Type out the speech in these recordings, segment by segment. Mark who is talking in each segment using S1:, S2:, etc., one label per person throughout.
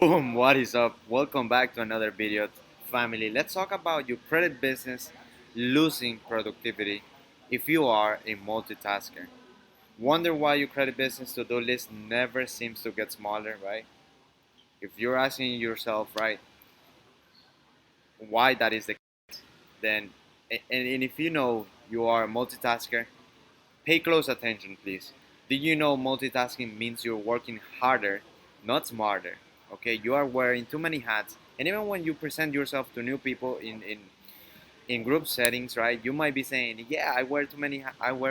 S1: Boom, what is up? Welcome back to another video, family. Let's talk about your credit business losing productivity if you are a multitasker. Wonder why your credit business to-do list never seems to get smaller, right? If you're asking yourself, right, why that is the case, then and if you know you are a multitasker, pay close attention, please. Did you know multitasking means you're working harder, not smarter? Okay, you are wearing too many hats, and even when you present yourself to new people in group settings, right? You might be saying, "Yeah, I wear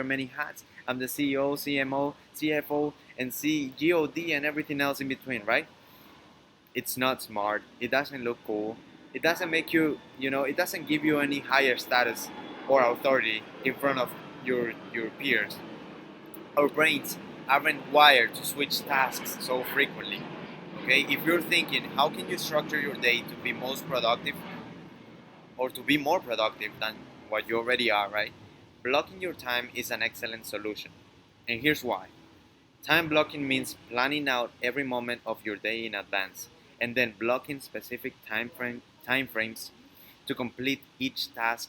S1: many hats. I'm the CEO, CMO, CFO, and CGOD, and everything else in between," right? It's not smart. It doesn't look cool. It doesn't make you, it doesn't give you any higher status or authority in front of your peers. Our brains aren't wired to switch tasks so frequently. Okay, if you're thinking, how can you structure your day to be most productive or to be more productive than what you already are, right? Blocking your time is an excellent solution. And here's why. Time blocking means planning out every moment of your day in advance and then blocking specific time frames to complete each task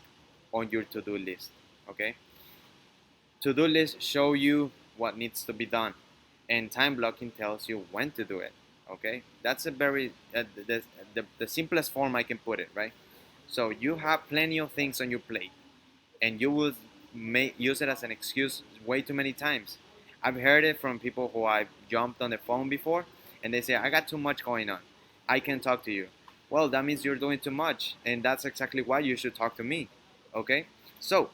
S1: on your to-do list. Okay? To-do lists show you what needs to be done, and time blocking tells you when to do it. Okay, that's a very the simplest form I can put it, right? So you have plenty of things on your plate, and you will use it as an excuse way too many times. I've heard it from people who I've jumped on the phone before, and they say, "I got too much going on. I can't talk to you." Well, that means you're doing too much, and that's exactly why you should talk to me. Okay, so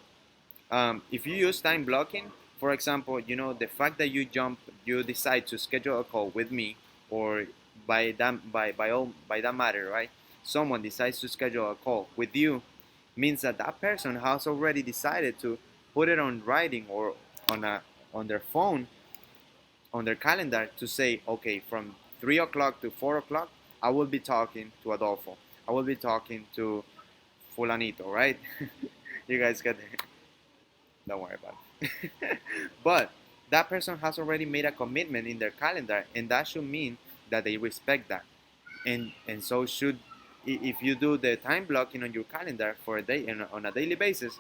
S1: if you use time blocking, for example, the fact that you decide to schedule a call with me, or by that matter, right? Someone decides to schedule a call with you, means that that person has already decided to put it on writing or on a on their phone, on their calendar, to say, okay, from 3 o'clock to 4 o'clock, I will be talking to Adolfo. I will be talking to Fulanito, right? You guys get it. Don't worry about it. But that person has already made a commitment in their calendar, and that should mean that they respect that. And so should, if you do the time blocking on your calendar for a day and on a daily basis,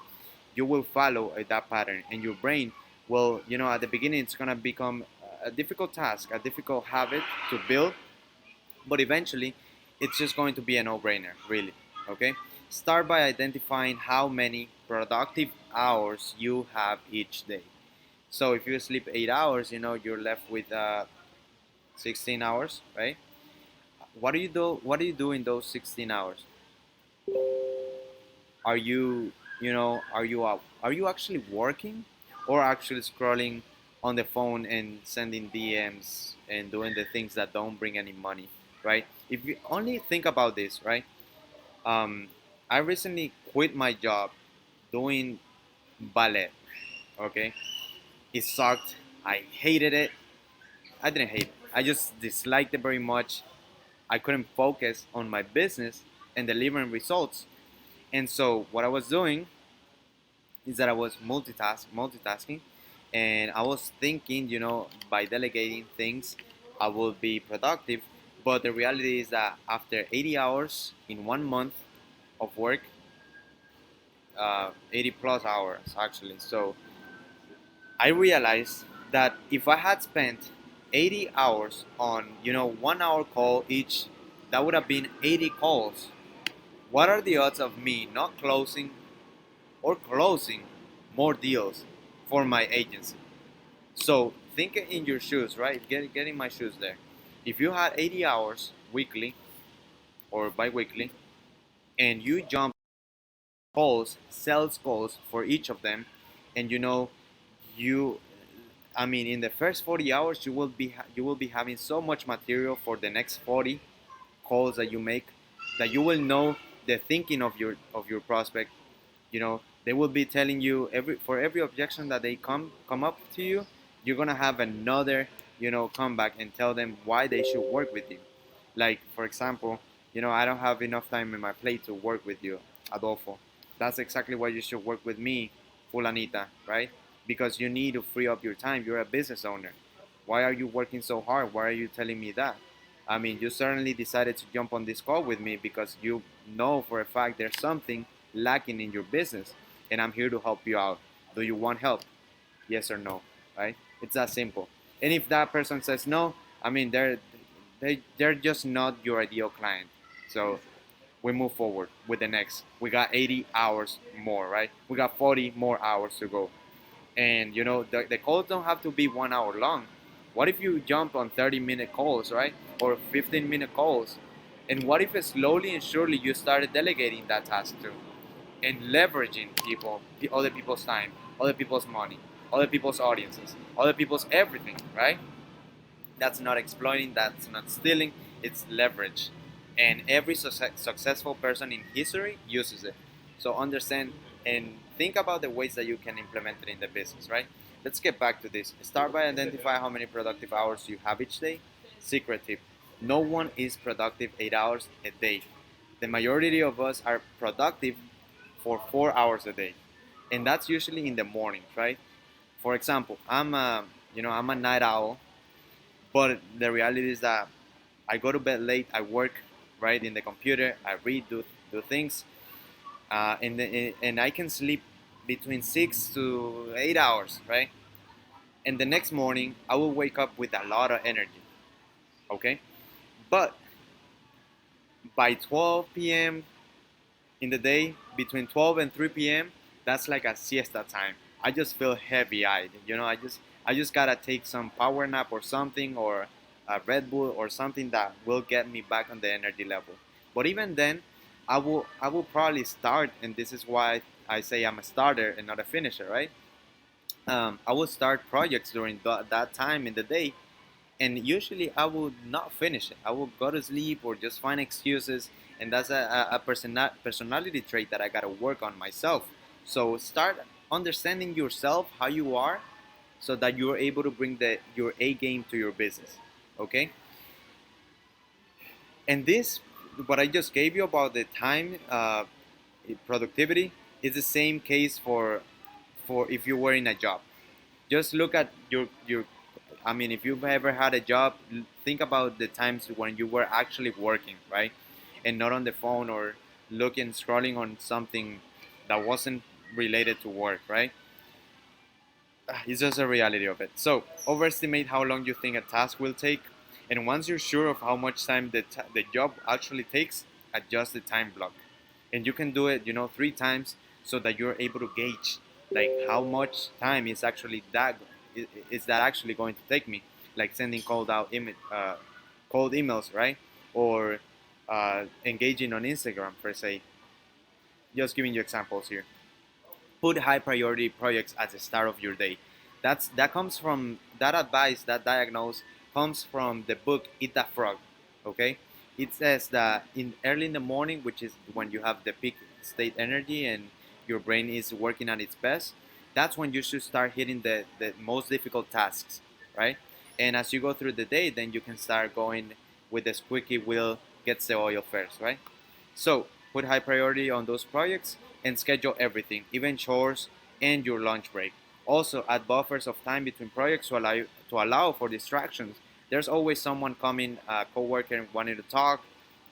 S1: you will follow that pattern, and your brain will, at the beginning it's gonna become a difficult task, a difficult habit to build, but eventually it's just going to be a no-brainer, really. Okay, start by identifying how many productive hours you have each day. So if you sleep 8 hours, you're left with 16 hours, right? What do you do in those 16 hours? Are you actually working, or actually scrolling on the phone and sending DMs and doing the things that don't bring any money, right? If you only think about this, right? um, I recently quit my job doing ballet. Okay, it sucked. I hated it. I didn't hate it, I just disliked it very much. I couldn't focus on my business and delivering results. And so what I was doing is that I was multitasking, and I was thinking, by delegating things, I will be productive. But the reality is that after 80 hours in 1 month of work, 80 plus hours actually. So I realized that if I had spent 80 hours on, 1 hour call each, that would have been 80 calls. What are the odds of me not closing or closing more deals for my agency? So think in your shoes, right? Get in my shoes there. If you had 80 hours weekly or bi-weekly, and you jump calls, sales calls for each of them, and you, I mean, in the first 40 hours, you will be having so much material for the next 40 calls that you make, that you will know the thinking of your prospect. They will be telling you, every objection that they come up to you, you're gonna have another, comeback and tell them why they should work with you. Like, for example, I don't have enough time in my plate to work with you, Adolfo. That's exactly why you should work with me, Fulanita, right? Because you need to free up your time. You're a business owner. Why are you working so hard? Why are you telling me that? I mean, you certainly decided to jump on this call with me because you know for a fact there's something lacking in your business, and I'm here to help you out. Do you want help? Yes or no, right? It's that simple. And if that person says no, I mean, they're just not your ideal client. So we move forward with the next. We got 80 hours more, right? We got 40 more hours to go. And the calls don't have to be 1 hour long. What if you jump on 30-minute calls, right? Or 15-minute calls? And what if slowly and surely you started delegating that task to and leveraging other people's time, other people's money, other people's audiences, other people's everything, right? That's not exploiting, that's not stealing, it's leverage. And every successful person in history uses it. So understand and think about the ways that you can implement it in the business, right? Let's get back to this. Start by identify how many productive hours you have each day. Secret tip: no one is productive 8 hours a day. The majority of us are productive for 4 hours a day, and that's usually in the morning, right? For example, I'm a night owl, but the reality is that I go to bed late. I work right in the computer. I read, do things, and I can sleep between 6 to 8 hours, right? And the next morning, I will wake up with a lot of energy. Okay, but by 12 p.m. in the day, between 12 and 3 p.m., that's like a siesta time. I just feel heavy-eyed. I just gotta take some power nap or something, or a Red Bull or something that will get me back on the energy level. But even then, I will probably start, and this is why I say I'm a starter and not a finisher, right? I will start projects during that time in the day, and usually I will not finish it. I will go to sleep or just find excuses, and that's a personality trait that I gotta work on myself. So start understanding yourself, how you are, so that you're able to bring your A game to your business. Okay, and this, what I just gave you about the time productivity, is the same case for if you were in a job. Just look at your I mean, if you've ever had a job, think about the times when you were actually working, right? And not on the phone or scrolling on something that wasn't related to work, right? It's just a reality of it. So, overestimate how long you think a task will take, and once you're sure of how much time the job actually takes, adjust the time block. And you can do it, 3 times, so that you're able to gauge like how much time is that actually going to take me, like sending cold emails, right? Or engaging on Instagram, per se. Just giving you examples here. Put high priority projects at the start of your day. That comes from that advice, that diagnose comes from the book Eat That Frog. Okay, it says that in early in the morning, which is when you have the peak state energy and your brain is working at its best, that's when you should start hitting the most difficult tasks, right? And as you go through the day, then you can start going with the squeaky wheel gets the oil first, right? So put high priority on those projects and schedule everything, even chores and your lunch break. Also, add buffers of time between projects to allow for distractions. There's always someone coming, a coworker wanting to talk,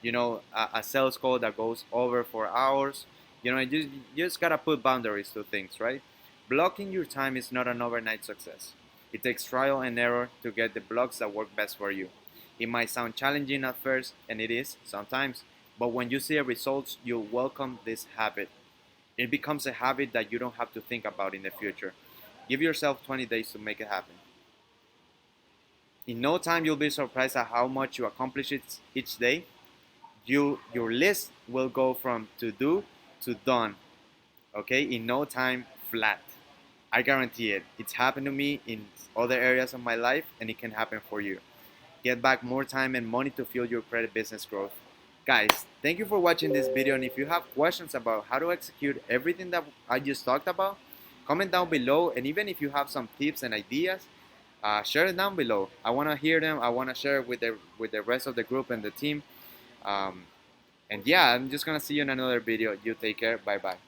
S1: a sales call that goes over for hours. You just gotta put boundaries to things, right? Blocking your time is not an overnight success. It takes trial and error to get the blocks that work best for you. It might sound challenging at first, and it is sometimes, but when you see the results, you'll welcome this habit. It becomes a habit that you don't have to think about in the future. Give yourself 20 days to make it happen. In no time, you'll be surprised at how much you accomplish each day. Your list will go from to do to done. Okay, in no time, flat. I guarantee it. It's happened to me in other areas of my life, and it can happen for you. Get back more time and money to fuel your credit business growth. Guys, thank you for watching this video, and if you have questions about how to execute everything that I just talked about, comment down below, and even if you have some tips and ideas, share it down below. I want to hear them. I want to share it with the rest of the group and the team. And yeah, I'm just gonna see you in another video. You take care. Bye bye.